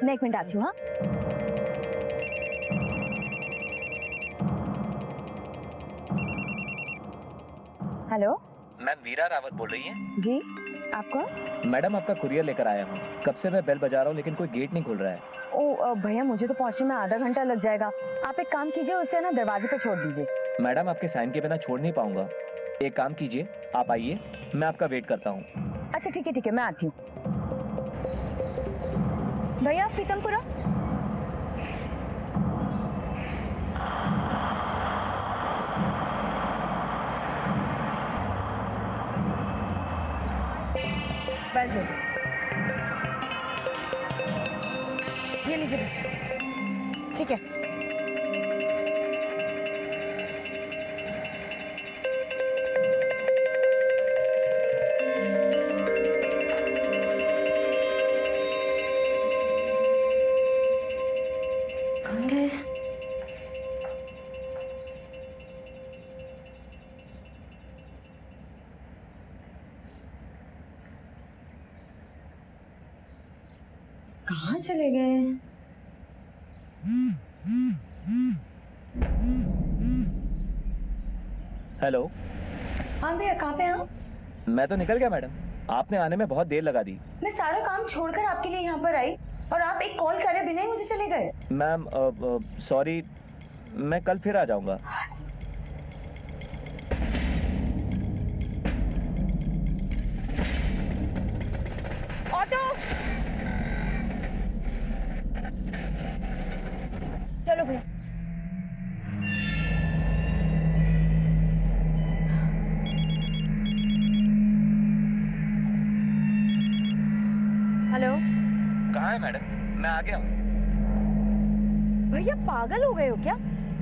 मैं 1 मिनट आती हूँ। हाँ, हेलो। मैम वीरा रावत बोल रही हैं? जी, आप कौन? मैडम आपका कुरियर लेकर आया हूँ। कब से मैं बेल बजा रहा हूँ लेकिन कोई गेट नहीं खुल रहा है। ओ भैया, मुझे तो पहुंचने में आधा घंटा लग जाएगा। आप एक काम कीजिए, उसे ना दरवाजे पे छोड़ दीजिए। मैडम आपके साइन के बिना छोड़ नहीं पाऊंगा। एक काम कीजिए, आप आइए, मैं आपका वेट करता हूँ। अच्छा ठीक है, मैं आती हूँ। भैया पीतमपुरा। बस ये लीजिए। ठीक है। कौन गए? कहाँ चले गए? हेलो। हाँ भैया, कहाँ पे हैं? मैं तो निकल गया मैडम, आपने आने में बहुत देर लगा दी। मैं सारा काम छोड़कर आपके लिए यहाँ पर आई और आप एक कॉल करे बिना ही मुझे चले गए। मैम सॉरी, मैं कल फिर आ जाऊंगा। ऑटो, चलो भैया। हेलो। कहाँ है मैडम? मैं आ गया हूँ। भैया पागल हो गए हो क्या?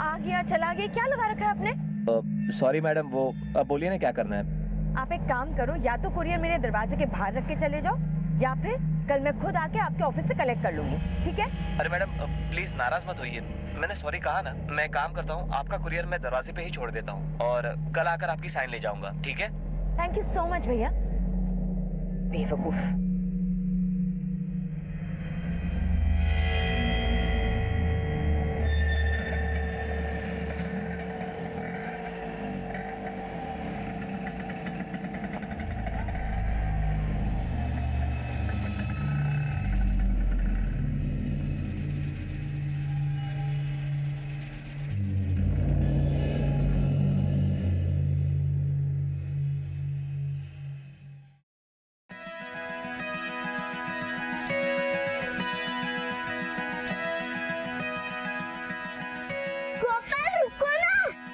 आ गया चला गया क्या लगा रखा है आपने? सॉरी मैडम, वो अब बोलिए ना क्या करना है। आप एक काम करो, या तो कुरियर मेरे दरवाजे के बाहर रख के चले जाओ, या फिर कल मैं खुद आके आपके ऑफिस से कलेक्ट कर लूंगी। ठीक है? अरे मैडम प्लीज नाराज मत होइए, मैंने सॉरी कहा ना। मैं काम करता हूँ, आपका कुरियर मैं दरवाजे पे ही छोड़ देता हूँ और कल आकर आपकी साइन ले जाऊंगा। ठीक है? थैंक यू सो मच भैया। बेवकूफ।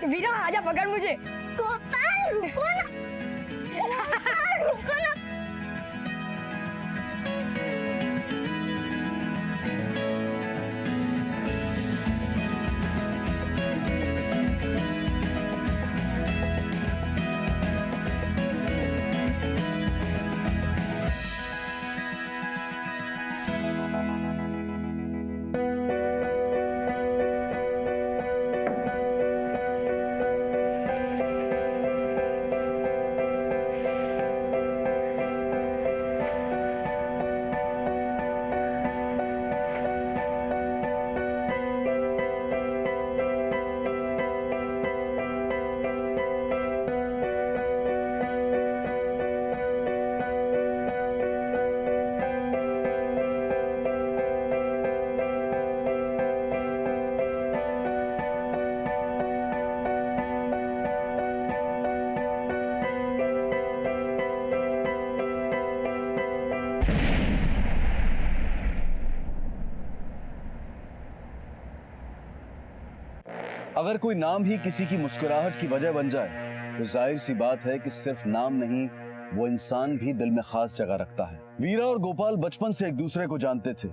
वीरा आजा, पकड़ मुझे। गोपाल रुको ना। गोपाल रुको ना। अगर कोई नाम ही किसी की मुस्कुराहट की वजह बन जाए तो जाहिर सी बात है कि सिर्फ नाम नहीं, वो इंसान भी दिल में खास जगह रखता है। वीरा और गोपाल बचपन से एक दूसरे को जानते थे,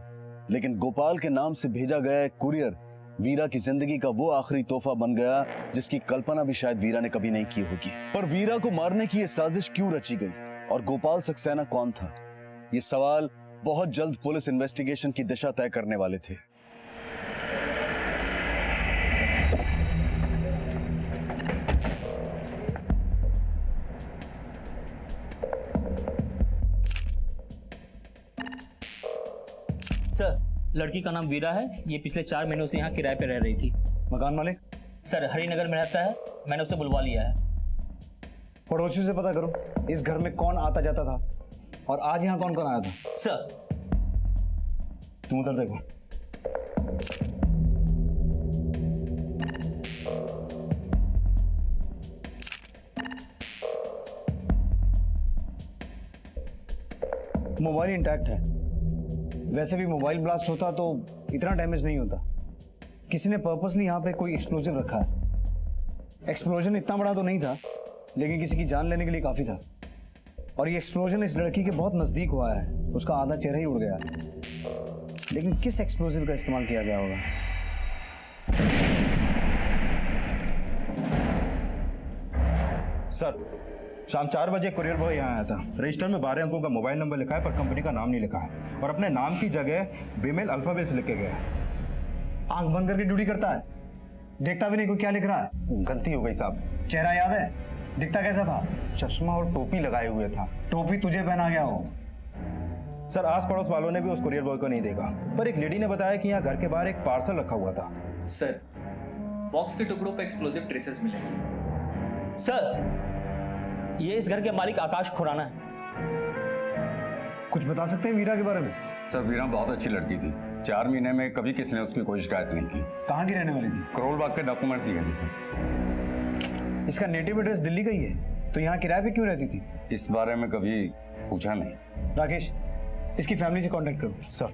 लेकिन गोपाल के नाम से भेजा गया एक कुरियर वीरा की जिंदगी का वो आखिरी तोहफा बन गया जिसकी कल्पना भी शायद वीरा ने कभी नहीं की होगी। पर वीरा को मारने की ये साजिश क्यों रची गई और गोपाल सक्सेना कौन था? ये सवाल बहुत जल्द पुलिस इन्वेस्टिगेशन की दिशा तय करने वाले थे। सर, लड़की का नाम वीरा है। ये पिछले 4 महीनों से यहाँ किराए पे रह रही थी। मकान मालिक? सर हरिनगर में रहता है, मैंने उसे बुलवा लिया है। पड़ोसियों से पता करो इस घर में कौन आता जाता था और आज यहाँ कौन कौन आया था। सर तुम उधर देखो। मोबाइल इंटैक्ट है। वैसे भी मोबाइल ब्लास्ट होता तो इतना डैमेज नहीं होता। किसी ने पर्पसली यहाँ पे कोई एक्सप्लोजन रखा है। एक्सप्लोजन इतना बड़ा तो नहीं था, लेकिन किसी की जान लेने के लिए काफी था। और ये एक्सप्लोजन इस लड़की के बहुत नजदीक हुआ है। उसका आधा चेहरा ही उड़ गया। लेकिन किस एक्सप्लोजिव का इस्तेमाल किया गया होगा? सर, शाम 4 बजे कुरियर बॉय यहाँ आया था। रजिस्टर में 12 अंकों का मोबाइल नंबर लिखा है पर कंपनी का नाम नहीं लिखा है और अपने नाम की जगह बीमेल अल्फाबेट्स लिख के गया। आंख बंद करके ड्यूटी करता है, देखता भी नहीं कोई क्या लिख रहा है। गलती हो गई साहब। चेहरा याद है? दिखता कैसा था? चश्मा और टोपी लगाए हुए था। टोपी तुझे पहना गया हो। सर, आस पड़ोस वालों ने भी उस कुरियर बॉय को नहीं देखा, पर एक लेडी ने बताया कि यहाँ घर के बाहर एक पार्सल रखा हुआ था। सर, बॉक्स के टुकड़ों पर एक्सप्लोजिव ट्रेसेस मिले। सर ये इस घर के मालिक आकाश खुराना है। कुछ बता सकते हैं वीरा के बारे में? सर वीरा बहुत अच्छी लड़की थी। 4 महीने में कभी किसी ने उसकी कोई शिकायत नहीं की। कहाँ की रहने वाली थी? करोल बाग के डॉक्यूमेंट दिए थे। इसका नेटिव एड्रेस दिल्ली का ही है, तो यहाँ किराए पे क्यों रहती थी? इस बारे में कभी पूछा नहीं। राकेश, इसकी फैमिली से कांटेक्ट करो। सर,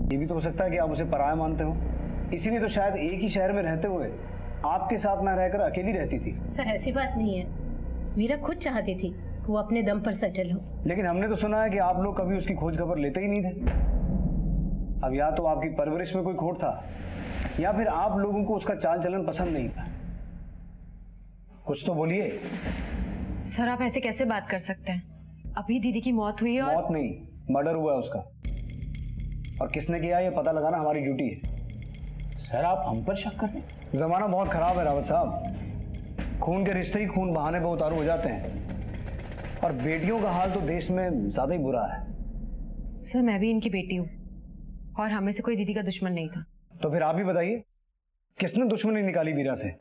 ये भी तो हो सकता है कि आप उसे पराया मानते हो, इसीलिए तो शायद एक ही शहर में रहते हुए आपके साथ ना रहकर अकेली रहती थी। सर ऐसी बात नहीं है, वीरा खुद चाहती थी कि वो अपने दम पर सेटल हो। लेकिन हमने तो सुना है कि आप लोग कभी उसकी खोज खबर लेते ही नहीं थे। अब या तो आपकी परवरिश में कोई खोट था या फिर आप लोगों को उसका चाल चलन पसंद नहीं था। कुछ तो बोलिए। सर आप ऐसे कैसे बात कर सकते हैं? अभी दीदी की मौत हुई है और मौत नहीं, मर्डर हुआ है उसका, और किसने किया ये पता लगाना हमारी ड्यूटी है। सर आप हम पर शक कर रहे हैं? जमाना बहुत खराब है रावत साहब। खून के रिश्ते ही खून बहाने पे उतारू हो जाते हैं, और बेटियों का हाल तो देश में ज्यादा ही बुरा है। सर मैं भी इनकी बेटी हूँ और हमें से कोई दीदी का दुश्मन नहीं था। तो फिर आप ही बताइए, किसने दुश्मनी निकाली वीरा से?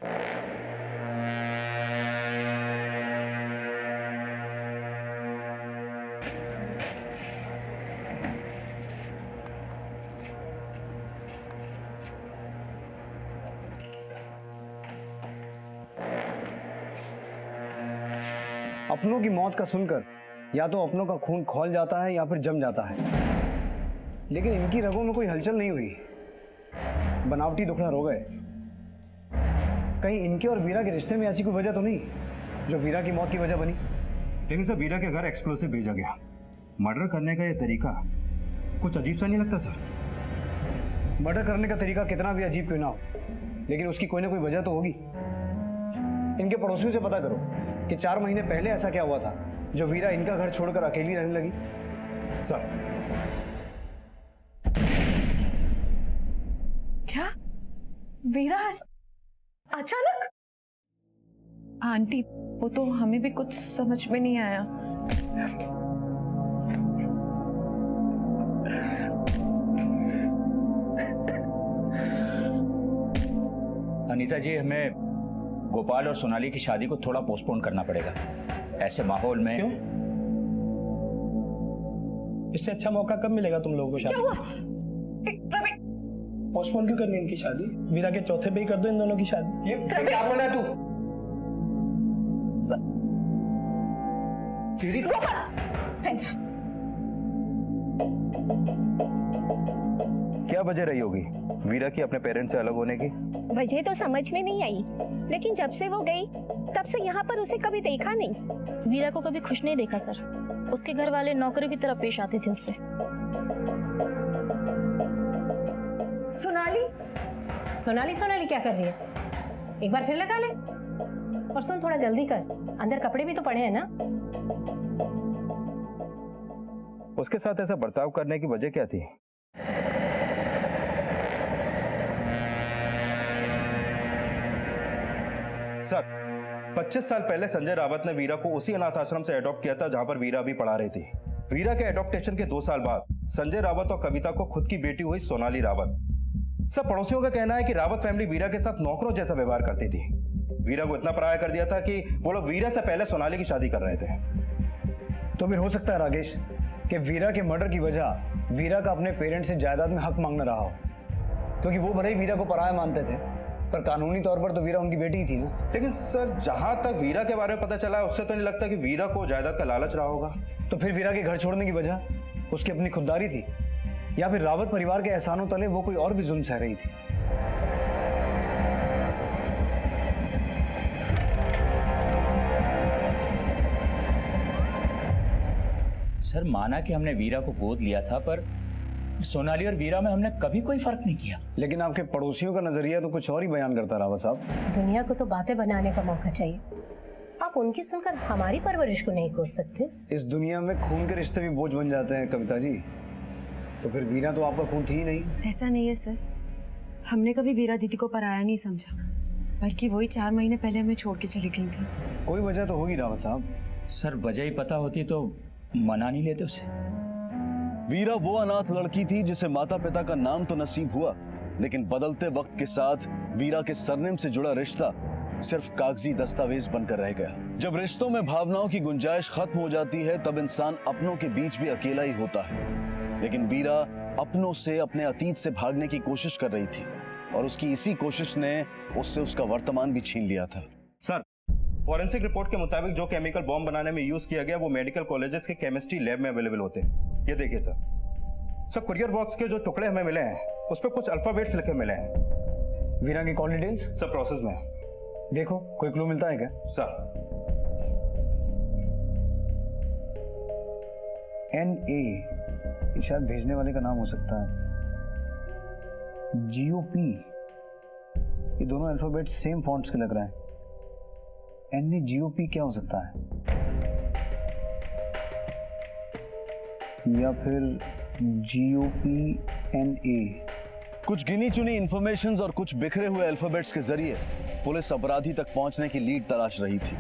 अपनों की मौत का सुनकर या तो अपनों का खून खौल जाता है या फिर जम जाता है, लेकिन इनकी रगों में कोई हलचल नहीं हुई। बनावटी दुखड़ा रो गए। कहीं इनके और वीरा के रिश्ते में ऐसी कोई वजह तो नहीं जो वीरा की मौत की वजह बनी? लेकिन सर, वीरा के घर एक्सप्लोसिव भेजा गया। मर्डर करने का ये तरीका कुछ अजीब सा नहीं लगता सर? मर्डर करने का तरीका कितना भी अजीब क्यों ना हो, लेकिन उसकी कोई ना कोई वजह तो होगी। इनके पड़ोसियों से पता करो कि 4 महीने पहले ऐसा क्या हुआ था जो वीरा इनका घर छोड़कर अकेली रहने लगी। सर, क्या वीरा अचानक? आंटी वो तो हमें भी कुछ समझ में नहीं आया। अनीता जी, हमें गोपाल और सोनाली की शादी को थोड़ा पोस्टपोन करना पड़ेगा। ऐसे माहौल में क्यों? इससे अच्छा मौका कब मिलेगा तुम लोगों को शादी? पोस्टपोन क्यों करनी इनकी शादी? वीरा के चौथे पे ही कर दो इन दोनों की शादी। ये क्या बोल रहा है तू? तेरी क्या वजह रही होगी वीरा की अपने पेरेंट्स से अलग होने की? वजह तो समझ में नहीं आई, लेकिन जब से वो गई तब से यहाँ पर उसे कभी देखा नहीं। वीरा को कभी खुश नहीं देखा सर। उसके घर वाले नौकरों की तरह पेश आते थे उससे। सोनाली सोनाली सोनाली क्या कर रही है? एक बार फिर लगा ले। और सुन, थोड़ा जल्दी कर, अंदर कपड़े भी तो पड़े हैं ना। उसके साथ ऐसा बर्ताव करने की वजह क्या थी? सर, 25 साल पहले संजय रावत ने वीरा को उसी अनाथ आश्रम से अडॉप्ट किया था जहां पर वीरा अभी पढ़ा रही थी। वीरा के अडॉप्टेशन के 2 साल बाद संजय रावत और कविता को खुद की बेटी हुई सोनाली रावत। सब पड़ोसियों का कहना है कि रावत फैमिली वीरा के साथ नौकरों जैसा व्यवहार करती थी। वीरा को इतना पराया कर दिया था कि वो लोग वीरा से पहले सोनाली की शादी कर रहे थे। तो फिर हो सकता है राकेश कि वीरा के मर्डर की वजह वीरा का अपने पेरेंट्स से जायदाद में हक मांगना रहा हो, क्योंकि वो भले ही वीरा को पराया मानते थे पर कानूनी तौर पर तो वीरा उनकी बेटी ही थी ना। लेकिन सर, जहां तक वीरा के बारे में पता चला है उससे तो नहीं लगता कि वीरा को जायदाद का लालच रहा होगा। तो फिर वीरा के घर छोड़ने की वजह उसकी अपनी खुददारी थी, या फिर रावत परिवार के एहसानों तले वो कोई और भी जुल्म सह रही थी? सर, माना कि हमने वीरा को गोद लिया था, पर सोनाली और वीरा में हमने कभी कोई फर्क नहीं किया। लेकिन आपके पड़ोसियों का नजरिया तो कुछ और ही बयान करता रावत साहब। दुनिया को तो बातें बनाने का मौका चाहिए, आप उनकी सुनकर हमारी परवरिश को नहीं खोज सकते। इस दुनिया में खून के रिश्ते भी बोझ बन जाते हैं कविता जी। तो फिर वीरा तो आपका खून थी ही नहीं। ऐसा नहीं है सर, हमने कभी वीरा दीदी को पराया नहीं समझा, बल्कि वही 4 महीने पहले हमें छोड़ के चली गई थी। कोई वजह तो होगी रावत साहब। सर, वजह ही पता होती तो मना नहीं लेते उसे। वीरा वो अनाथ लड़की थी जिसे माता पिता का नाम तो नसीब हुआ, लेकिन बदलते वक्त के साथ वीरा के सरनेम से जुड़ा रिश्ता सिर्फ कागजी दस्तावेज बनकर रह गया। जब रिश्तों में भावनाओं की गुंजाइश खत्म हो जाती है तब इंसान अपनों के बीच भी अकेला ही होता है। लेकिन वीरा अपनों से, अपने अतीत से भागने की कोशिश कर रही थी और उसकी इसी कोशिश ने उससे उसका वर्तमान भी छीन लिया था। सर, फॉरेंसिक रिपोर्ट के मुताबिक जो केमिकल बॉम्ब बनाने में यूज किया गया वो मेडिकल कॉलेजेस के केमिस्ट्री लैब में अवेलेबल होते हैं। ये देखिए सर, कुरियर बॉक्स के जो टुकड़े हमें मिले हैं उस पर कुछ अल्फाबेट्स लिखे मिले हैं। वीरा की कॉल डिटेल्स सब प्रोसेस में है। देखो, कोई क्लू मिलता है क्या? सर, NA ये शायद भेजने वाले का नाम हो सकता है। GOP ये दोनों अल्फाबेट सेम फॉन्ट्स के लग रहे हैं। NA GOP क्या हो सकता है? या फिर GOP NA? कुछ गिनी चुनी इंफॉर्मेशंस और कुछ बिखरे हुए अल्फाबेट्स के जरिए पुलिस अपराधी तक पहुंचने की लीड तलाश रही थी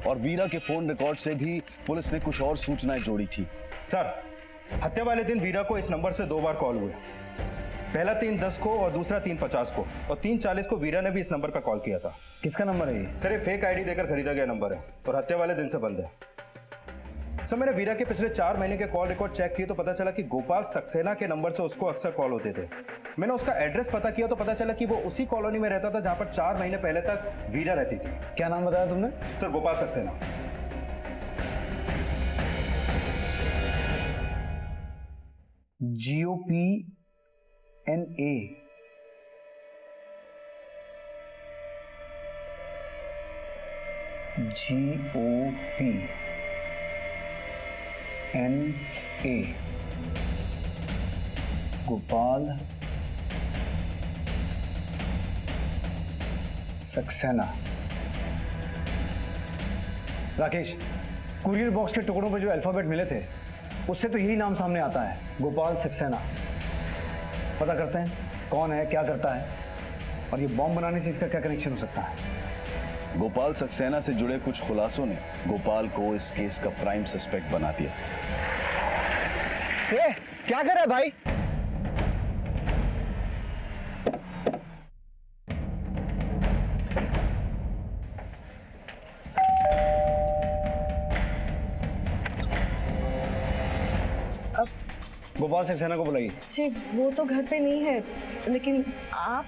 और वीरा के फोन रिकॉर्ड से भी पुलिस ने कुछ और सूचनाएं जोड़ी थी। सर, हत्या वाले दिन वीरा को इस नंबर से 2 बार कॉल हुए। पहला 3:10 को और दूसरा 3:50 को, और 3:40 को वीरा ने भी इस नंबर पर कॉल किया था। किसका नंबर है ये? सर, ये फेक आईडी देकर खरीदा गया नंबर है और हत्या वाले दिन से बंद है। सर, मैंने वीरा के पिछले 4 महीने के कॉल रिकॉर्ड चेक किए तो पता चला कि गोपाल सक्सेना के नंबर से उसको अक्सर कॉल होते थे। मैंने उसका एड्रेस पता किया तो पता चला कि वो उसी कॉलोनी में रहता था जहां पर 4 महीने पहले तक वीरा रहती थी। क्या नाम बताया तुमने? Sir, Gopal Saxena. GOP NA GOP NA Gopal Saxena. Rakesh, courier box के टुकड़ों पे जो अल्फाबेट मिले थे उससे तो यही नाम सामने आता है, गोपाल सक्सेना। पता करते हैं कौन है, क्या करता है और ये बॉम्ब बनाने से इसका क्या कनेक्शन हो सकता है। गोपाल सक्सेना से जुड़े कुछ खुलासों ने गोपाल को इस केस का प्राइम सस्पेक्ट बना दिया। क्या कर रहा है भाई? गोपाल सक्सेना को बुलाइए। जी, वो तो घर पे नहीं है, लेकिन आप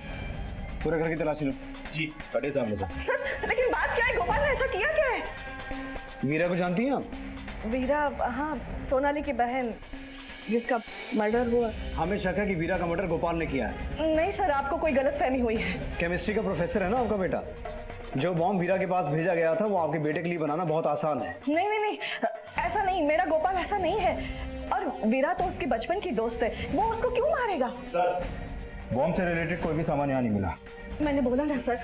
पूरे घर की तलाशी लो। जी, कटे सामने से। सर, लेकिन बात क्या है? गोपाल ने ऐसा किया क्या है? वीरा को जानती हैं आप? वीरा, हाँ, सोनाली की बहन जिसका मर्डर हुआ। हमें शक है कि वीरा का मर्डर गोपाल ने किया है। नहीं सर, आपको कोई गलतफहमी हुई है। केमिस्ट्री का प्रोफेसर है ना आपका बेटा। जो बॉम्ब वीरा के पास भेजा गया था वो आपके बेटे के लिए बनाना बहुत आसान है। नहीं नहीं नहीं, ऐसा नहीं, मेरा गोपाल ऐसा नहीं है। और वीरा तो उसकी बचपन की दोस्त है, वो उसको क्यों मारेगा? सर, बॉम्ब से रिलेटेड कोई भी सामान यहाँ नहीं मिला। मैंने बोला ना सर,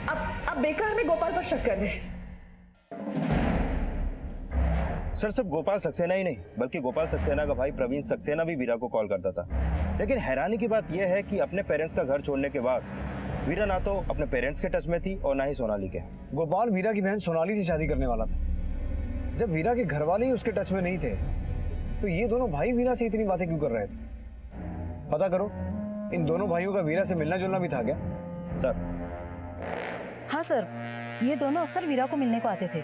अब बेकार में गोपाल पर शक कर रहे हैं। सर सिर्फ गोपाल सक्सेना ही नहीं बल्कि गोपाल सक्सेना का भाई प्रवीण सक्सेना भी वीरा को कॉल करता था। लेकिन हैरानी की बात यह है कि अपने पेरेंट्स का घर छोड़ने के बाद वीरा ना तो अपने पेरेंट्स के टच में थी और ना ही सोनाली के। गोपाल वीरा की बहन सोनाली से शादी करने वाला था। जब वीरा के घर वाले ही उसके टच में नहीं थे तो ये दोनों भाई वीरा से इतनी बातें क्यों कर रहे थे? पता करो, इन दोनों भाइयों का वीरा से मिलना जुलना भी था क्या? सर हाँ सर, ये दोनों अक्सर वीरा को मिलने को आते थे।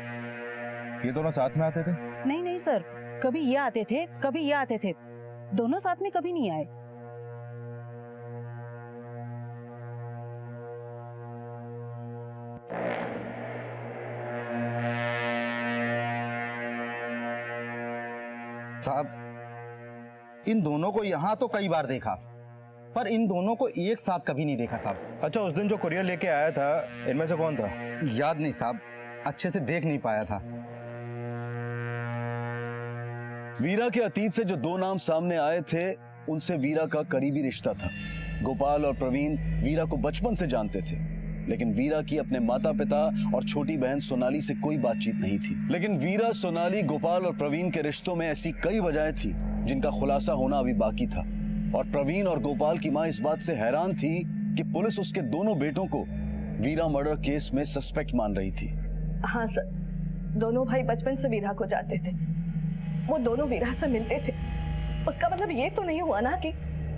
ये दोनों साथ में आते थे? नहीं नहीं सर, कभी ये आते थे कभी ये आते थे, दोनों साथ में कभी नहीं आए। साहब इन दोनों को यहाँ तो कई बार देखा पर इन दोनों को एक साथ कभी नहीं देखा साहब। अच्छा, उस दिन जो कुरियर लेके आया था इनमें से कौन था? याद नहीं साहब, अच्छे से देख नहीं पाया था। वीरा के अतीत से जो दो नाम सामने आए थे उनसे वीरा का करीबी रिश्ता था। गोपाल और प्रवीण वीरा को बचपन से जानते थे, लेकिन वीरा की अपने माता पिता और छोटी बहन सोनाली से कोई बातचीत नहीं थी। लेकिन वीरा, सोनाली, गोपाल और प्रवीण के रिश्तों में ऐसी कई वजहें थी जिनका खुलासा होना अभी बाकी था। और प्रवीण और गोपाल की मां इस बात से हैरान थी कि पुलिस उसके दोनों बेटों को वीरा मर्डर केस में सस्पेक्ट मान रही थी। हाँ सर, दोनों भाई बचपन से वीरा को जानते थे, वो दोनों वीरा से मिलते थे। उसका मतलब ये तो नहीं हुआ ना कि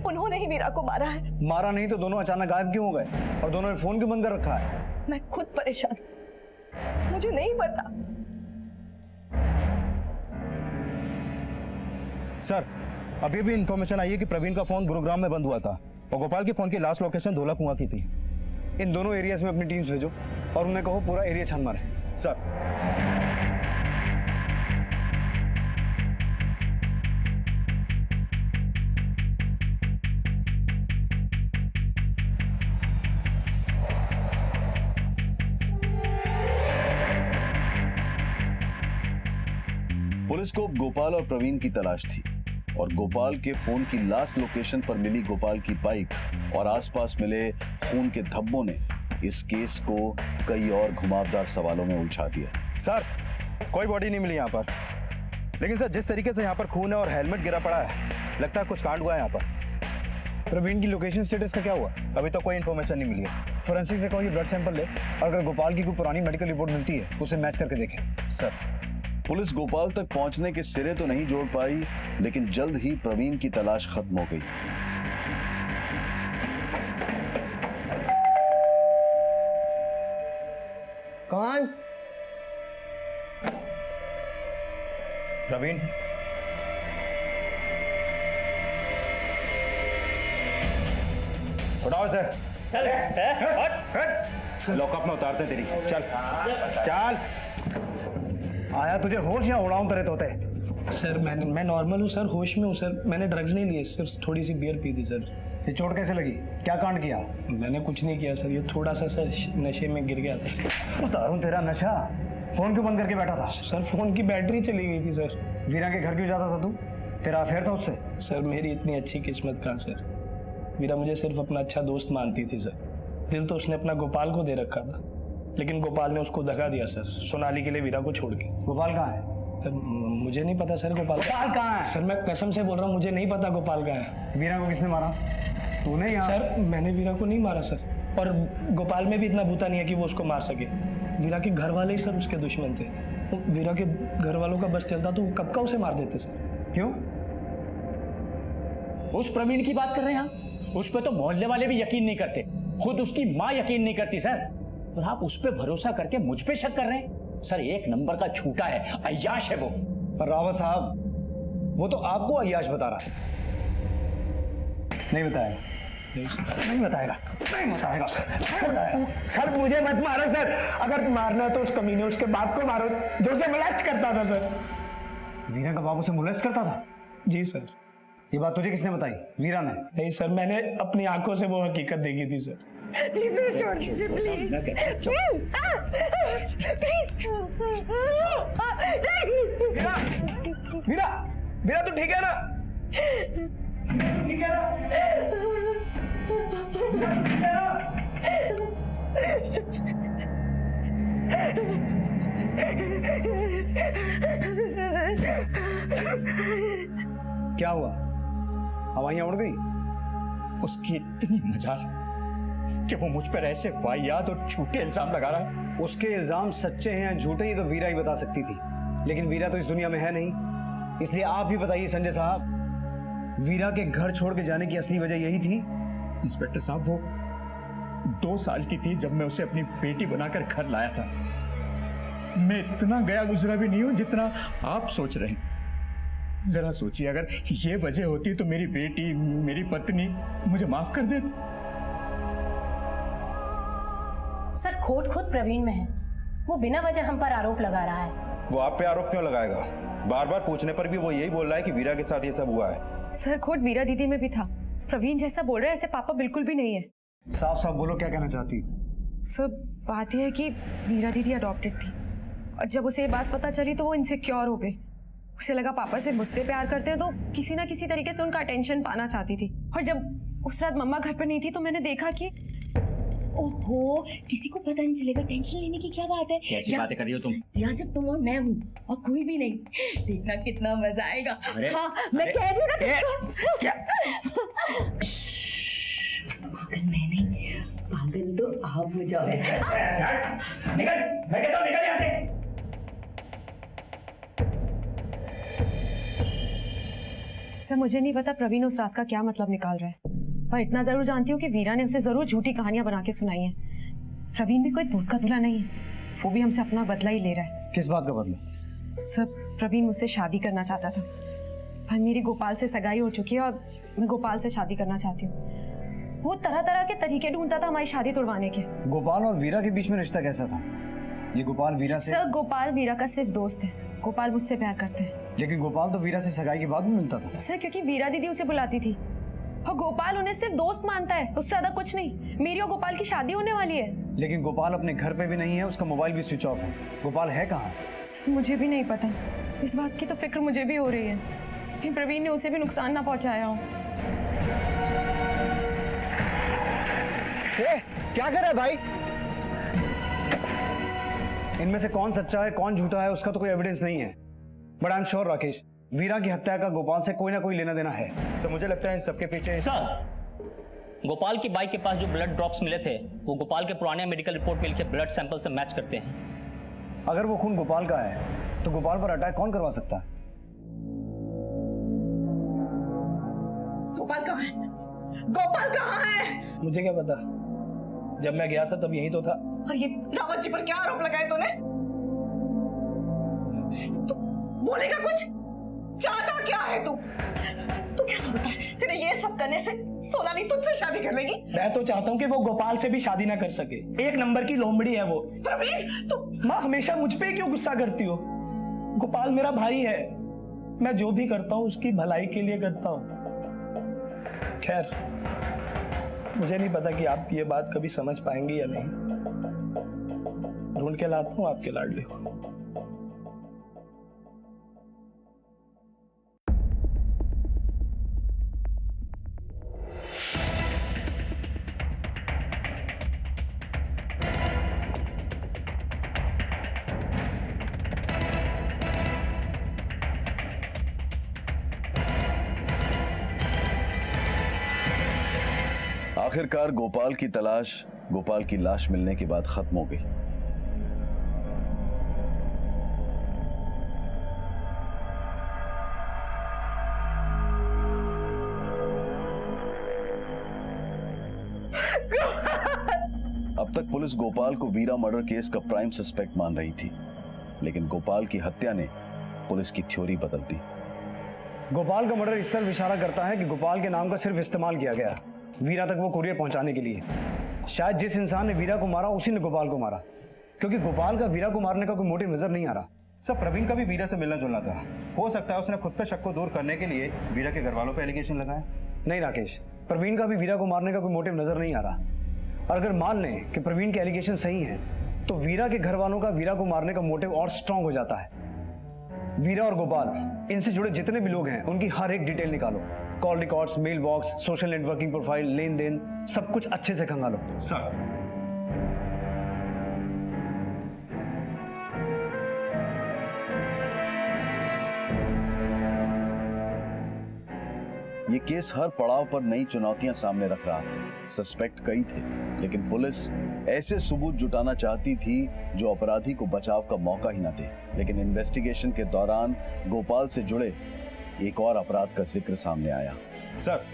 उन्होंने ही वीरा को मारा है? मारा नहीं तो दोनों अचानक गायब क्यों हो गए और दोनों ने फोन क्यों बंद कर रखा है? मैं खुद परेशान, मुझे नहीं पता। सर अभी भी इंफॉर्मेशन आई है कि प्रवीण का फोन गुरुग्राम में बंद हुआ था और गोपाल के फोन की लास्ट लोकेशन धोला कुआं की थी। इन दोनों एरियाज में अपनी टीम्स भेजो और उन्हें कहो पूरा एरिया छान मारे। सर पुलिस को गोपाल और प्रवीण की तलाश थी और गोपाल के फोन की लास्ट लोकेशन पर मिली गोपाल की बाइक और आसपास मिले खून के धब्बों ने इस केस को कई और घुमावदार सवालों में उलझा दिया। सर कोई बॉडी नहीं मिली यहाँ पर, लेकिन सर जिस तरीके से यहाँ पर खून है और हेलमेट गिरा पड़ा है लगता है कुछ कांड हुआ है यहाँ पर। प्रवीण की लोकेशन स्टेटस का क्या हुआ? अभी तो कोई इन्फॉर्मेशन नहीं मिली है। फोरेंसिक से कहो ये ब्लड सैंपल ले और अगर गोपाल की कोई पुरानी मेडिकल रिपोर्ट मिलती है उसे मैच करके देखें। सर पुलिस गोपाल तक पहुंचने के सिरे तो नहीं जोड़ पाई, लेकिन जल्द ही प्रवीण की तलाश खत्म हो गई। कौन? प्रवीण उठाओ इसे। लॉकअप में उतारते तेरी। चल चल। आया तुझे होश या उड़ाऊं तेरे तोते? सर मैं नॉर्मल हूँ सर, होश में हूँ सर। मैंने ड्रग्स नहीं लिए, सिर्फ थोड़ी सी बियर पी थी सर। ये चोट कैसे लगी? क्या कांड किया? मैंने कुछ नहीं किया सर, ये थोड़ा सा सर नशे में गिर गया था सर। उतारूं तेरा नशा? फोन क्यों बंद करके बैठा था? सर फोन की बैटरी चली गई थी सर। वीरा के घर क्यों जाता था तू? तेरा अफेयर था उससे? सर मेरी इतनी अच्छी किस्मत कहाँ सर, वीरा मुझे सिर्फ अपना अच्छा दोस्त मानती थी सर। दिल तो उसने अपना गोपाल को दे रखा था, लेकिन गोपाल ने उसको धका दिया सर, सोनाली के लिए वीरा को छोड़ के। गोपाल कहाँ है? सर मुझे नहीं पता सर गोपाल कहाँ है? सर मैं कसम से बोल रहा हूँ, मुझे नहीं पता गोपाल कहाँ है। वीरा को किसने मारा? तूने? यहाँ सर मैंने वीरा को नहीं मारा सर, और गोपाल में भी इतना बूता नहीं है कि वो उसको मार सके। वीरा के घर वाले ही सर उसके दुश्मन थे। तो वीरा के घर वालों का बस चलता तो वो कब का उसे मार देते सर। क्यों? उस प्रवीण की बात कर रहे हैं आप? उस पर तो मोहल्ले वाले भी यकीन नहीं करते, खुद उसकी माँ यकीन नहीं करती सर, और आप उस पर भरोसा करके मुझ पे शक कर रहे हैं? सर एक नंबर का झूठा है, अय्याश है वो। पर रावत साहब वो तो आपको अय्याश बता रहा है। नहीं बताएगा? नहीं बताएगा? नहीं बताएगा सर। सर मुझे मत मारो सर, अगर मारना है तो उस कमीने उसके बाप को मारो जो उसे मोलेस्ट करता था सर। वीरा का बाप उसे मोलेस्ट करता था? जी सर। ये बात तुझे किसने बताई? वीरा ने? नहीं सर, मैंने अपनी आंखों से वो हकीकत देखी थी सर। प्लीज मुझे छोड़ दीजिए, प्लीज प्लीज। वीरा वीरा तू ठीक है ना? ठीक है ना? क्या हुआ? हवाइयां उड़ गई? उसकी इतनी मजाल कि वो मुझ पर ऐसे वाहियात और झूठे इल्जाम लगा रहा है। उसके इल्जाम सच्चे हैं या झूठे ये तो वीरा ही बता सकती थी, लेकिन वीरा तो इस दुनिया में है नहीं। इसलिए आप ही बताइए संजय साहब, वीरा के घर छोड़ के जाने की असली वजह यही थी? इंस्पेक्टर साहब, वो 2 साल की थी जब मैं उसे अपनी बेटी बनाकर घर लाया था। मैं इतना गया गुजरा भी नहीं हूं जितना आप सोच रहे हैं। जरा सोचिए, अगर ये वजह होती तो मेरी बेटी, मेरी पत्नी मुझे माफ कर देती। सर, खोट खुद प्रवीण में है। वो बिना वजह हम पर आरोप लगा रहा है। वो आप पे आरोप क्यों लगाएगा? बार बार पूछने पर भी वो यही बोल रहा है कि वीरा के साथ ये सब हुआ है। सर, खोट वीरा दीदी में भी था। प्रवीण जैसा बोल रहा है ऐसे पापा बिल्कुल भी नहीं है। साफ साफ बोलो, क्या कहना चाहती हो? सर, बात यह है कि वीरा दीदी अडॉप्टेड थी और जब उसे ये बात पता चली तो वो इनसिक्योर हो गई। उसे लगा पापा से मुझसे प्यार करते हैं तो किसी ना किसी तरीके से उनका अटेंशन पाना चाहती थी। और जब उस रात मम्मा घर पर नहीं थी तो मैंने देखा कि ओहो, किसी को पता नहीं चलेगा। टेंशन लेने की क्या बात है? कैसी बातें कर रही हो तुम? यहाँ सिर्फ तुम और मैं हूँ और कोई भी नहीं। देखना कितना मजा आएगा। हाँ, मैं कह रही हूँ ना। पागल मैं नहीं, पागल तो आप हो जाओगे। निकल, मैं कहता हूँ निकल यहाँ से। सर, मुझे नहीं पता प्रवीण उस रात का क्या मतलब निकाल रहा है, पर इतना जरूर जानती हूँ कि वीरा ने उसे जरूर झूठी कहानियां बना के सुनाई हैं। प्रवीण भी कोई दूध का दूल्हा नहीं है, वो भी हमसे अपना बदला ही ले रहा है। किस बात का बदला? सर, प्रवीण मुझसे शादी करना चाहता था, पर मेरी गोपाल से सगाई हो चुकी है और मैं गोपाल से शादी करना चाहती हूँ। वो तरह तरह के तरीके ढूंढता था हमारी शादी तोड़वाने के। गोपाल और वीरा के बीच में रिश्ता कैसा था? ये गोपाल वीरा से? सर, गोपाल वीरा का सिर्फ दोस्त है। गोपाल मुझसे प्यार करते हैं। लेकिन गोपाल तो वीरा से सगाई के बाद भी मिलता था। सर, क्योंकि वीरा दीदी उसे बुलाती थी और गोपाल उन्हें सिर्फ दोस्त मानता है, उससे ज्यादा कुछ नहीं। मेरी और गोपाल की शादी होने वाली है। लेकिन गोपाल अपने घर पे भी नहीं है, उसका मोबाइल भी स्विच ऑफ है। गोपाल है कहाँ? मुझे भी नहीं पता। इस बात की तो फिक्र मुझे भी हो रही है कि प्रवीण ने उसे भी नुकसान ना पहुंचाया हो। क्या कर रहा है भाई? इनमें से कौन सच्चा है कौन झूठा है उसका तो कोई एविडेंस नहीं है, but I am sure Rakesh, Veera की हत्या का गोपाल से कोई ना कोई लेना देना है। सर, मुझे लगता है इन सबके पीछे सर, गोपाल की बाइक के पास जो ब्लड ड्रॉप्स मिले थे वो गोपाल के पुराने मेडिकल रिपोर्ट में लिखे ब्लड सैंपल से मैच करते हैं। अगर वो खून गोपाल का है तो गोपाल पर अटैक कौन करवा सकता है? गोपाल कहाँ है? गोपाल कहाँ है? मुझे क्या पता, जब मैं गया था तब यही तो था। और ये रावत जी पर क्या आरोप लगाए तूने? तू बोलेगा कुछ? चाहता क्या है तू? तू क्या समझता है तेरे ये सब करने से सोनाली तुझसे शादी कर लेगी? मैं तो चाहता हूँ कि वो गोपाल से भी शादी ना कर सके। एक नंबर की लोमड़ी है वो। प्रवीण, तू माँ हमेशा मुझ पे क्यों गुस्सा करती हो? गोपाल मेरा भाई है, मैं जो भी करता हूँ उसकी भलाई के लिए करता हूँ। खैर, मुझे नहीं पता कि आप ये बात कभी समझ पाएंगे या नहीं। ढूंढ के लाता हूँ आपके लाडले को। आखिरकार गोपाल की तलाश गोपाल की लाश मिलने के बाद खत्म हो गई। अब तक पुलिस गोपाल को वीरा मर्डर केस का प्राइम सस्पेक्ट मान रही थी, लेकिन गोपाल की हत्या ने पुलिस की थ्योरी बदल दी। गोपाल का मर्डर इस तरह इशारा करता है कि गोपाल के नाम का सिर्फ इस्तेमाल किया गया वीरा तक वो कुरियर पहुंचाने के लिए। शायद जिस इंसान ने वीरा को मारा उसी ने गोपाल को मारा, क्योंकि गोपाल का वीरा को मारने का कोई मोटिव नजर नहीं आ रहा। सब प्रवीण का भी वीरा से मिलना जुलना था। हो सकता है उसने खुद पे शक को दूर करने के लिए वीरा के घर वालों पे एलिगेशन लगाया। नहीं राकेश, प्रवीण का भी वीरा को मारने का कोई मोटिव नजर नहीं आ रहा। और अगर मान लें कि प्रवीण के एलिगेशन सही हैं, तो वीरा के घर वालों का वीरा को मारने का मोटिव और स्ट्रांग हो जाता है। वीरा और गोपाल, इनसे जुड़े जितने भी लोग हैं उनकी हर एक डिटेल निकालो। Call records, mail box, social networking profile, लेन देन, सब कुछ अच्छे से खंगालो। सर, ये केस हर पड़ाव पर नई चुनौतियां सामने रख रहा था। सस्पेक्ट कई थे, लेकिन पुलिस ऐसे सबूत जुटाना चाहती थी जो अपराधी को बचाव का मौका ही न दे। लेकिन इन्वेस्टिगेशन के दौरान गोपाल से जुड़े एक और अपराध का जिक्र सामने आया। सर,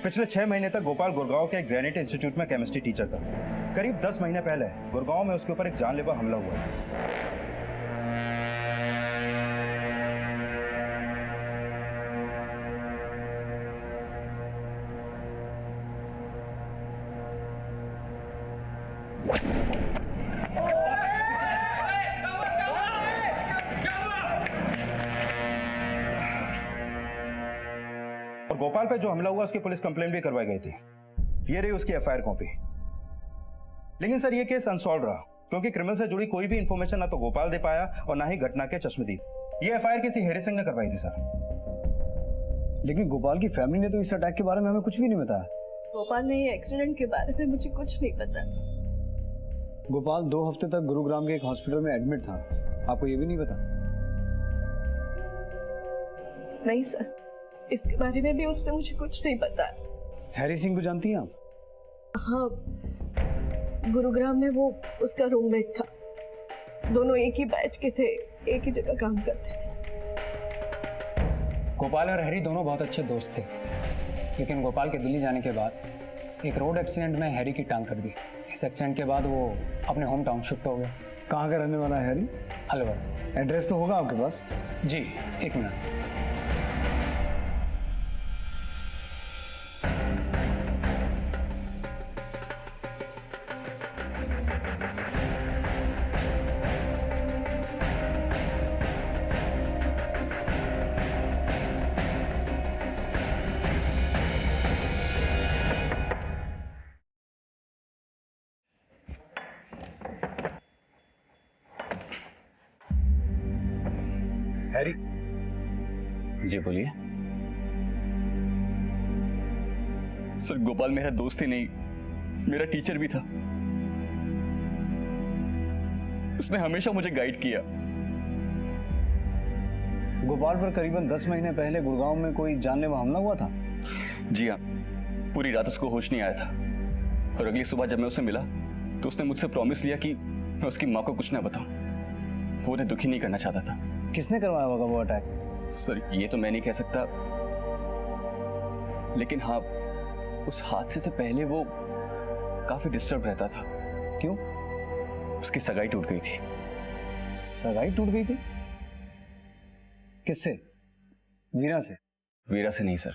पिछले 6 महीने तक गोपाल गुड़गांव के एक ज़ैनिट इंस्टीट्यूट में केमिस्ट्री टीचर था। करीब 10 महीने पहले गुड़गांव में उसके ऊपर एक जानलेवा हमला हुआ है। और गोपाल पे जो हमला हुआ उसकी पुलिस कंप्लेंट भी करवाई गई थी। ये रही उसकी एफआईआर कॉपी। लेकिन सर, ये केस अनसॉल्व रहा क्योंकि क्रिमिनल से जुड़ी कोई भी इंफॉर्मेशन ना तो गोपाल दे पाया और ना ही घटना के चश्मदीद। ये एफआईआर किसी हैरी सिंह ने करवाई थी सर। लेकिन गोपाल की फैमिली ने तो इस अटैक के बारे में हमें कुछ भी नहीं बताया। गोपाल ने ये एक्सीडेंट के बारे में मुझे कुछ नहीं पता। गोपाल 2 हफ्ते तक गुरुग्राम के एक हॉस्पिटल में एडमिट था, आपको ये भी नहीं पता? नहीं सर, इसके बारे में भी उससे मुझे कुछ नहीं पता। हैरी सिंह को जानती हैं आप? हाँ, गुरुग्राम में वो उसका रूममेट था। दोनों एक ही बैच के थे, एक ही जगह काम करते थे। गोपाल और हैरी दोनों बहुत अच्छे दोस्त थे, लेकिन गोपाल के दिल्ली जाने के बाद एक रोड एक्सीडेंट में हैरी की टांग कट गई। इस एक्सीडेंट के बाद वो अपने होम टाउन शिफ्ट हो गया। कहाँ का रहने वाला है हैरी? अलवर। एड्रेस तो होगा आपके पास? जी, 1 मिनट। हैरी। जी बोलिए। सर, गोपाल मेरा दोस्त ही नहीं, मेरा टीचर भी था। उसने हमेशा मुझे गाइड किया। गोपाल पर करीबन 10 महीने पहले गुड़गांव में कोई जानलेवा हमला हुआ था? जी हाँ, पूरी रात उसको होश नहीं आया था और अगली सुबह जब मैं उससे मिला तो उसने मुझसे प्रॉमिस लिया कि मैं उसकी माँ को कुछ ना बताऊं। वो उन्हें दुखी नहीं करना चाहता था। किसने करवाया होगा वो अटैक? सर, ये तो मैं नहीं कह सकता, लेकिन हाँ, उस हादसे से पहले वो काफी डिस्टर्ब रहता था। क्यों? उसकी सगाई टूट गई थी। सगाई टूट गई थी? किससे? वीरा से? वीरा से नहीं सर,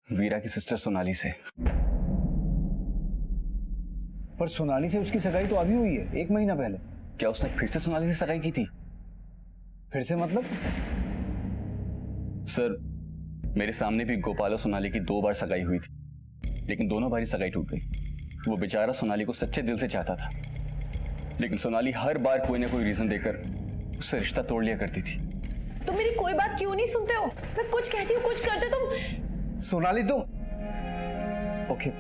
वीरा की सिस्टर सोनाली से। पर सोनाली से उसकी सगाई तो अभी हुई है, 1 महीना पहले। क्या उसने फिर से सोनाली से सगाई की थी? फिर से मतलब? सर, मेरे सामने भी गोपाल और सोनाली की 2 बार सगाई हुई थी, लेकिन दोनों बार ही सगाई टूट गई। वो बेचारा सोनाली को सच्चे दिल से चाहता था, लेकिन सोनाली हर बार कोई ना कोई रीजन देकर उससे रिश्ता तोड़ लिया करती थी। तुम मेरी कोई बात क्यों नहीं सुनते हो? मैं कुछ कहती हूँ, कुछ करते तुम। सोनाली तुम ओके,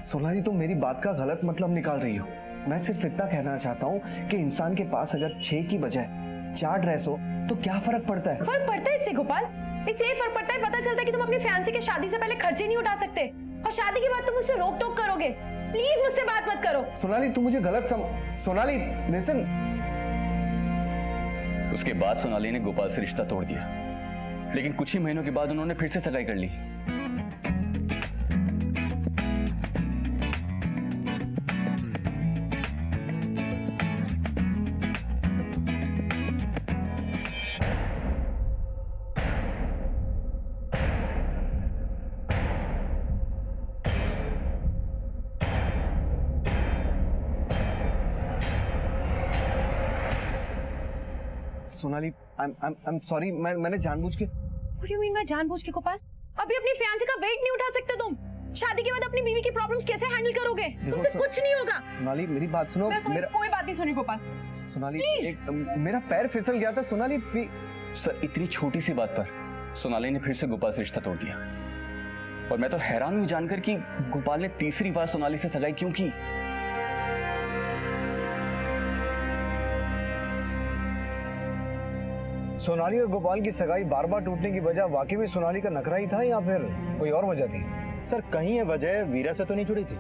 सोनाली तुम मेरी बात का गलत मतलब निकाल रही हो। मैं सिर्फ इतना कहना चाहता हूँ कि इंसान के पास अगर 6 की बजाय 4 ड्रेस हो तो क्या फर्क पड़ता है? फर्क पड़ता है इससे गोपाल, इससे ये फर्क पड़ता है, पता चलता है कि तुम अपनी फियांसी के शादी से पहले खर्चे नहीं उठा सकते और शादी के बाद तुम मुझसे रोक टोक करोगे। प्लीज मुझसे बात मत करो। सोनाली तुम मुझे गलत सोनाली लिसन। उसके बाद सोनाली ने गोपाल से रिश्ता तोड़ दिया, लेकिन कुछ ही महीनों के बाद उन्होंने फिर से सगाई कर ली। सोनाली, I'm sorry, मैंने जानबूझ के। What do you mean मैं जानबूझ के गोपाल? अभी अपनी फियांसी का वेट नहीं उठा सकते तुम। शादी के बाद अपनी बीवी की प्रॉब्लम्स कैसे हैंडल करोगे? तुमसे कुछ नहीं होगा। सोनाली मेरी बात सुनो। मेरा कोई बात नहीं सुनी गोपाल। सोनाली मेरा पैर फिसल गया था सोनाली। सर, इतनी छोटी सी बात पर सोनाली ने फिर से गोपाल से रिश्ता तोड़ दिया और मैं तो हैरान हूँ जानकर कि गोपाल ने तीसरी बार सोनाली से सगाई क्यों की। सोनाली और गोपाल की सगाई बार बार टूटने की वजह वाकई में सोनाली का नखरा ही था या फिर कोई और वजह थी? सर कहीं ये वजह वीरा से तो नहीं जुड़ी थी?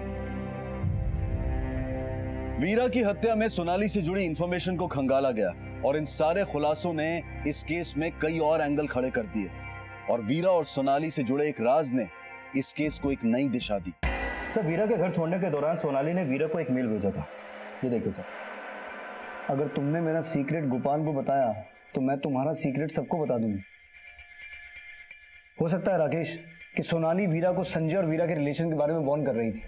वीरा की हत्या में सोनाली से जुड़ी इंफॉर्मेशन को खंगाला गया और इन सारे खुलासों ने इस केस में कई और एंगल खड़े कर दिए और वीरा और सोनाली से जुड़े एक राज ने इस केस को एक नई दिशा दी। सर वीरा के घर छोड़ने के दौरान सोनाली ने वीरा को एक मेल भेजा था, ये देखिए सर। अगर तुमने मेरा सीक्रेट गोपाल को बताया तो मैं तुम्हारा सीक्रेट सबको बता दूंगी। हो सकता है राकेश कि सोनाली वीरा को संजय और वीरा के रिलेशन के बारे में वार्न कर रही थी,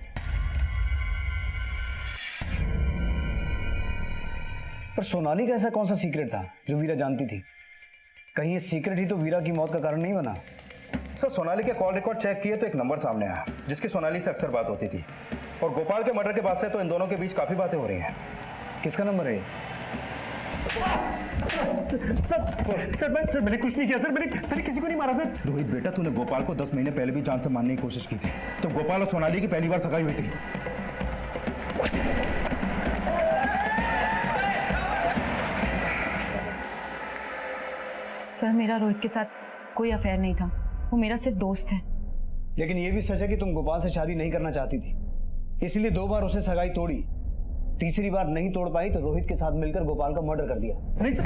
पर सोनाली का ऐसा कौन सा सीक्रेट था जो वीरा जानती थी? कहीं ये सीक्रेट ही तो वीरा की मौत का कारण नहीं बना? सर सोनाली के कॉल रिकॉर्ड चेक किए तो एक नंबर सामने आया जिसकी सोनाली से अक्सर बात होती थी, और गोपाल के मर्डर के बाद से तो इन दोनों के बीच काफी बातें हो रही हैं। किसका नंबर है? सर मैंने कुछ नहीं किया सर, मैंने किसी को नहीं मारा सर। रोहित बेटा, तूने गोपाल को 10 महीने पहले भी जान से मारने की कोशिश की थी, तो गोपाल और सोनाली की पहली बार सगाई हुई थी। सर मेरा रोहित के साथ कोई अफेयर नहीं था, वो मेरा सिर्फ दोस्त है। लेकिन ये भी सच है कि तुम गोपाल से शादी नहीं करना चाहती थी, इसलिए 2 बार उसे सगाई तोड़ी, तीसरी बार नहीं तोड़ पाई तो रोहित के साथ मिलकर गोपाल का मर्डर कर दिया। नहीं सर,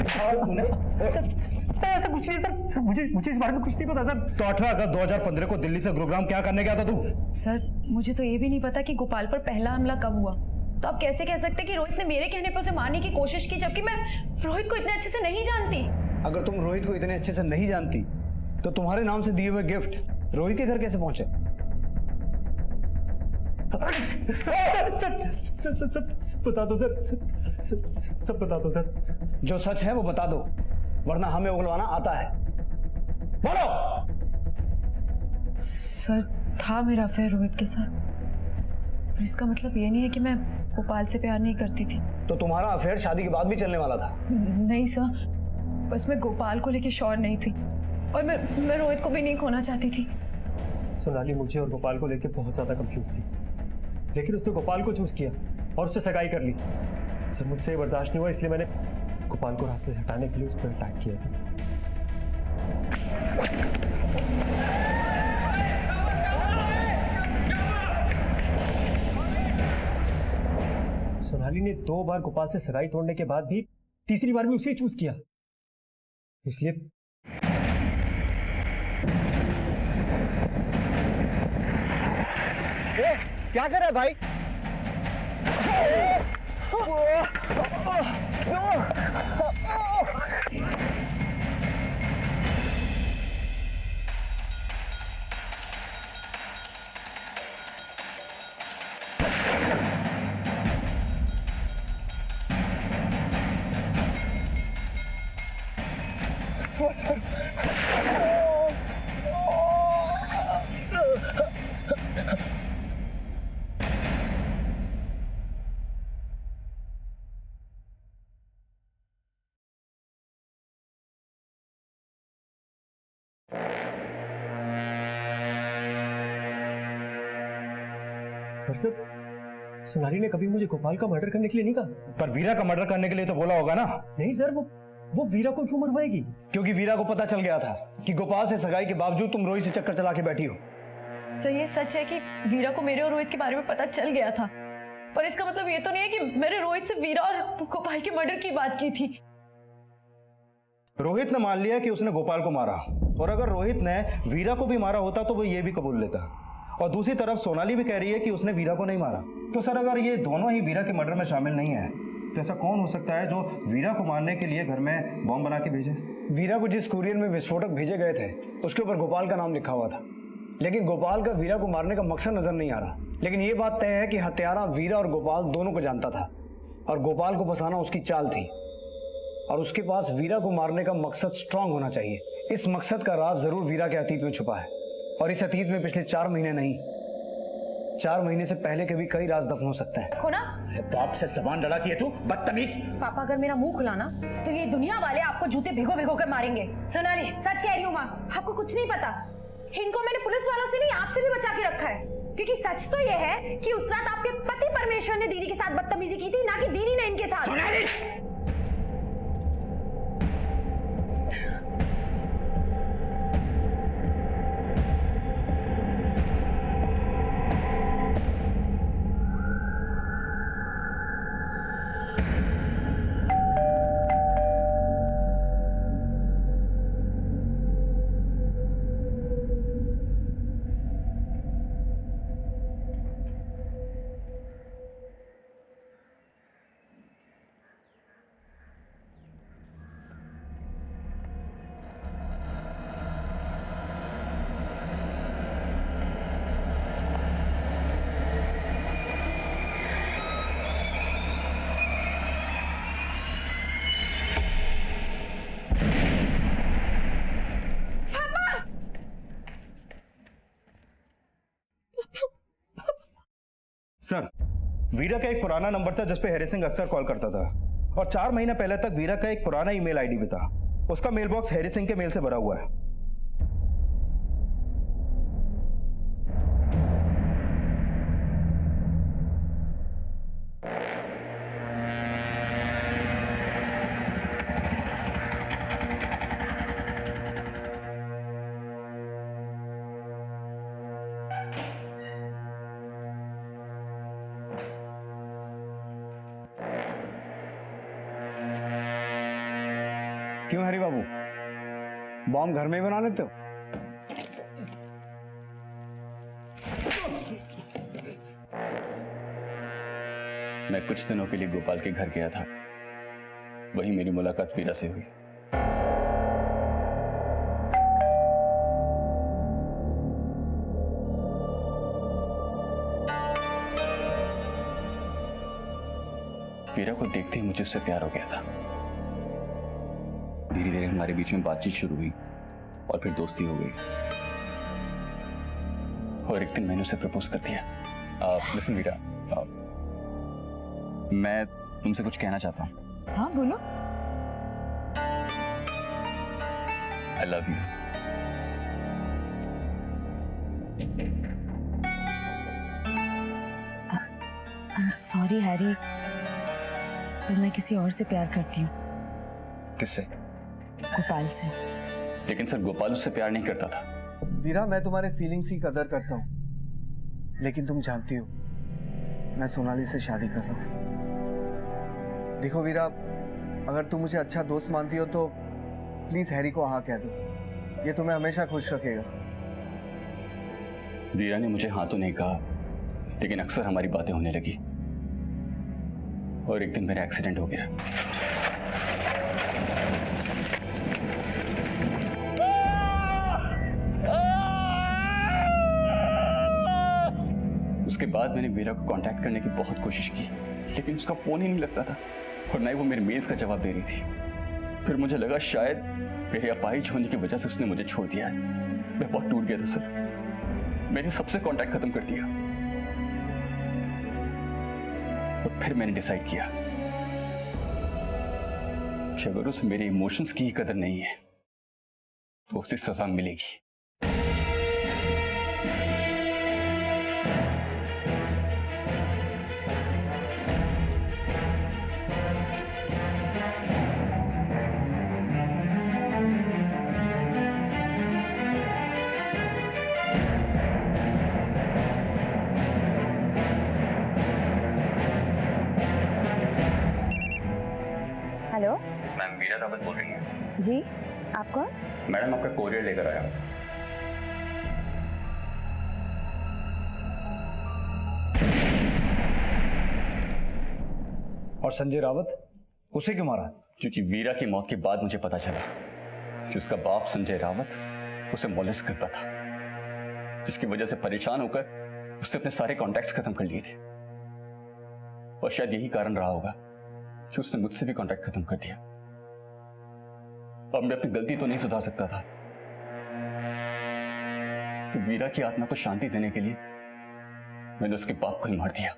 ऐसा कुछ नहीं सर, मुझे इस बारे में कुछ नहीं पता सर। तो 18 अगस्त 2015 को दिल्ली से गुरुग्राम क्या करने गया था तू? सर मुझे तो ये भी नहीं पता कि गोपाल पर पहला हमला कब हुआ, तो आप कैसे कह सकते कि रोहित ने मेरे कहने पर उसे मारने की कोशिश की, जबकि मैं रोहित को इतने अच्छे से नहीं जानती। अगर तुम रोहित को इतने अच्छे से नहीं जानती तो तुम्हारे नाम से दिए हुए गिफ्ट रोहित के घर कैसे पहुंचे? सब बता दो सर, सब बता दो सर। जो सच है वो बता दो, वरना हमें उगलवाना आता है। बोलो। सर था मेरा अफेयर रोहित के साथ, पर इसका मतलब ये नहीं है कि मैं गोपाल से प्यार नहीं करती थी। तो तुम्हारा अफेयर शादी के बाद भी चलने वाला था? नहीं सर, बस मैं गोपाल को लेके श्योर नहीं थी और मैं रोहित को भी नहीं खोना चाहती थी। सोनाली मुझे और गोपाल को लेके बहुत ज्यादा कंफ्यूज थी, लेकिन उसने गोपाल को चूज किया और उससे सगाई कर ली। सर मुझसे बर्दाश्त नहीं हुआ, इसलिए मैंने गोपाल को रास्ते से हटाने के लिए उस पर अटैक किया था। सोनाली ने 2 बार गोपाल से सगाई तोड़ने के बाद भी तीसरी बार भी उसे चूज किया, इसलिए क्या कर रहा है भाई? सर सोनाली ने कभी मुझे गोपाल का मर्डर करने के लिए नहीं कहा। पर वीरा का मर्डर करने के लिए तो बोला होगा ना? नहीं सर, वो वीरा को क्यों मरवाएगी? क्योंकि वीरा को पता चल गया था कि गोपाल से सगाई के बावजूद तुम रोहित से चक्कर चला के बैठी हो। तो ये सच है कि वीरा को मेरे और रोहित के बारे में पता चल गया था, पर इसका मतलब ये तो नहीं है कि मैंने रोहित से वीरा और गोपाल के मर्डर की बात की थी। रोहित ने मान लिया कि उसने गोपाल को मारा, और अगर रोहित ने वीरा को भी मारा होता तो वो ये भी कबूल लेता। और दूसरी तरफ सोनाली भी कह रही है कि उसने वीरा को नहीं मारा। तो सर अगर ये दोनों ही वीरा के मर्डर में शामिल नहीं है तो ऐसा कौन हो सकता है जो वीरा को मारने के लिए घर में बॉम्ब बना के भेजे? वीरा को जिस कुरियर में विस्फोटक भेजे गए थे उसके ऊपर गोपाल का नाम लिखा हुआ था, लेकिन गोपाल का वीरा को मारने का मकसद नजर नहीं आ रहा। लेकिन ये बात तय है कि हत्यारा वीरा और गोपाल दोनों को जानता था और गोपाल को फंसाना उसकी चाल थी, और उसके पास वीरा को मारने का मकसद स्ट्रांग होना चाहिए। इस मकसद का राज जरूर वीरा के अतीत में छुपा है, और इस अतीत में पिछले 4 महीने नहीं, 4 महीने से पहले के भी कई राज दफन हो सकते हैं। खोना बाप से जबान लड़ाती है तू, बदतमीज। पापा अगर मेरा मुंह खुला ना तो ये दुनिया वाले आपको जूते भिगो भिगो कर मारेंगे। सोनाली सच कह रही हूँ माँ, आपको कुछ नहीं पता। इनको मैंने पुलिस वालों से नहीं आपसे भी बचा के रखा है, क्योंकि सच तो ये है कि उस रात आपके पति परमेश्वर ने दीदी के साथ बदतमीजी की थी, ना कि दीदी ने इनके साथ। सोनाली सर, वीरा का एक पुराना नंबर था जिस पे हैरी सिंह अक्सर कॉल करता था, और 4 महीने पहले तक वीरा का एक पुराना ईमेल आईडी भी था। उसका मेल बॉक्स हैरी सिंह के मेल से भरा हुआ है। क्यों हरी बाबू, बॉम्ब घर में ही बना लेते हो? मैं कुछ दिनों के लिए गोपाल के घर गया था, वहीं मेरी मुलाकात वीरा से हुई। वीरा को देखते ही मुझे उससे प्यार हो गया था। धीरे धीरे हमारे बीच में बातचीत शुरू हुई और फिर दोस्ती हो गई, और एक दिन मैंने उसे प्रपोज कर दिया। लिसन वीरा, मैं तुमसे कुछ कहना चाहता हूँ। हाँ बोलो। I love you. I am sorry Harry, पर मैं किसी और से प्यार करती हूँ। किससे? गोपाल से। लेकिन सर, गोपाल उससे प्यार नहीं करता था। वीरा, मैं तुम्हारे फीलिंग्स की कदर करता हूँ, लेकिन तुम जानती हो मैं सोनाली से शादी कर रहा हूँ। देखो वीरा, अगर तुम मुझे अच्छा दोस्त मानती हो तो प्लीज हैरी को हाँ कह दो, ये तुम्हें हमेशा खुश रखेगा। वीरा ने मुझे हाँ तो नहीं कहा, लेकिन अक्सर हमारी बातें होने लगी, और एक दिन मेरा एक्सीडेंट हो गया। उसके बाद मैंने वीरा को कांटेक्ट करने की बहुत कोशिश की, लेकिन उसका फोन ही नहीं लगता था, और ना ही वो मेरे मेल्स का जवाब दे रही थी। फिर मुझे लगा शायद मेरे अपाहिज होने की वजह से उसने मुझे छोड़ दिया है। मैं बहुत टूट गया था सर, मैंने सबसे कांटेक्ट खत्म कर दिया। और फिर मैंने डिसाइड किया कि अगर उसे मेरे इमोशंस की ही कदर नहीं है तो उसे सजा मिलेगी। हेलो मैम, वीरा रावत बोल रही हैं? जी, आप कौन? मैडम, आपका कोरियर लेकर आया हूं। और संजय रावत, उसे क्यों मारा? क्योंकि वीरा की मौत के बाद मुझे पता चला कि उसका बाप संजय रावत उसे मोलेस्ट करता था, जिसकी वजह से परेशान होकर उसने अपने सारे कॉन्टैक्ट्स खत्म कर लिए थे। और शायद यही कारण रहा होगा कि उसने मुझसे भी कांटेक्ट खत्म कर दिया। अब मैं अपनी गलती तो नहीं सुधार सकता था, तो वीरा की आत्मा को शांति देने के लिए मैंने उसके बाप को ही मार दिया।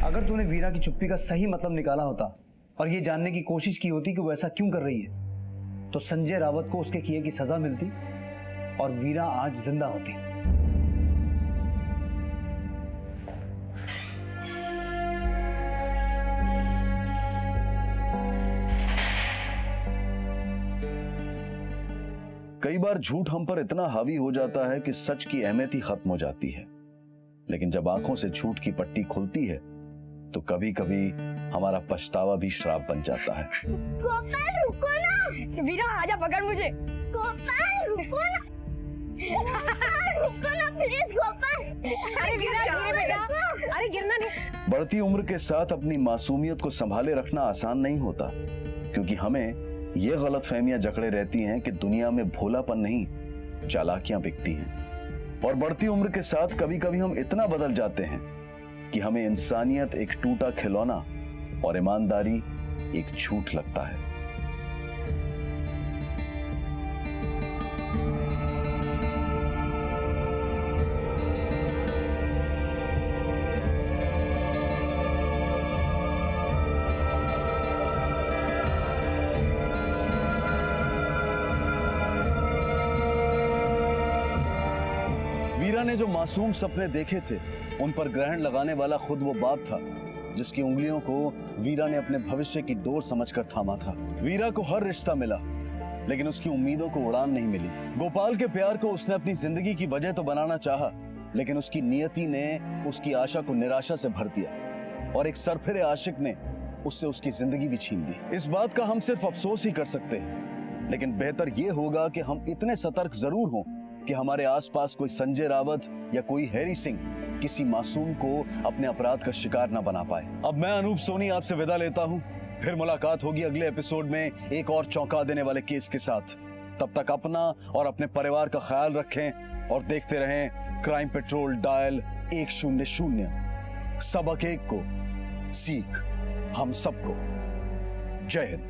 अगर तूने वीरा की चुप्पी का सही मतलब निकाला होता और ये जानने की कोशिश की होती कि वो ऐसा क्यों कर रही है, तो संजय रावत को उसके किए की सजा मिलती और वीरा आज जिंदा होती। कई बार झूठ हम पर इतना हावी हो जाता है कि सच की अहमियत ही खत्म हो जाती है, लेकिन जब आंखों से झूठ की पट्टी खुलती है तो कभी कभी हमारा पछतावा भी श्राप बन जाता है। गोपाल रुको ना, वीरा आजा पकड़ मुझे। गोपाल रुको ना, रुको ना प्लीज गोपाल। अरे वीरा धीरे बेटा, अरे गिरना नहीं। बढ़ती उम्र के साथ अपनी मासूमियत को संभाले रखना आसान नहीं होता, क्योंकि हमें ये गलतफहमियां जकड़े रहती हैं कि दुनिया में भोलापन नहीं, चालाकियां बिकती हैं। और बढ़ती उम्र के साथ कभी कभी हम इतना बदल जाते हैं कि हमें इंसानियत एक टूटा खिलौना और ईमानदारी एक झूठ लगता है। वीरा ने जो मासूम सपने देखे थे उन पर ग्रहण लगाने वाला खुद वो बाप था जिसकी उंगलियों को वीरा ने अपने भविष्य की डोर समझकर थामा था। वीरा को हर रिश्ता मिला लेकिन उसकी उम्मीदों को उड़ान नहीं मिली। गोपाल के प्यार को उसने अपनी जिंदगी की वजह तो बनाना चाहा, लेकिन उसकी नियति ने उसकी आशा को निराशा से भर दिया और एक सरफिरे आशिक ने उससे उसकी जिंदगी भी छीन ली। इस बात का हम सिर्फ अफसोस ही कर सकते हैं, लेकिन बेहतर यह होगा कि हम इतने सतर्क जरूर हों कि हमारे आसपास कोई संजय रावत या कोई हैरी सिंह किसी मासूम को अपने अपराध का शिकार ना बना पाए। अब मैं अनूप सोनी आपसे विदा लेता हूं, फिर मुलाकात होगी अगले एपिसोड में एक और चौंका देने वाले केस के साथ। तब तक अपना और अपने परिवार का ख्याल रखें और देखते रहें क्राइम पेट्रोल डायल 100। सबक एक को सीख हम सबको। जय हिंद।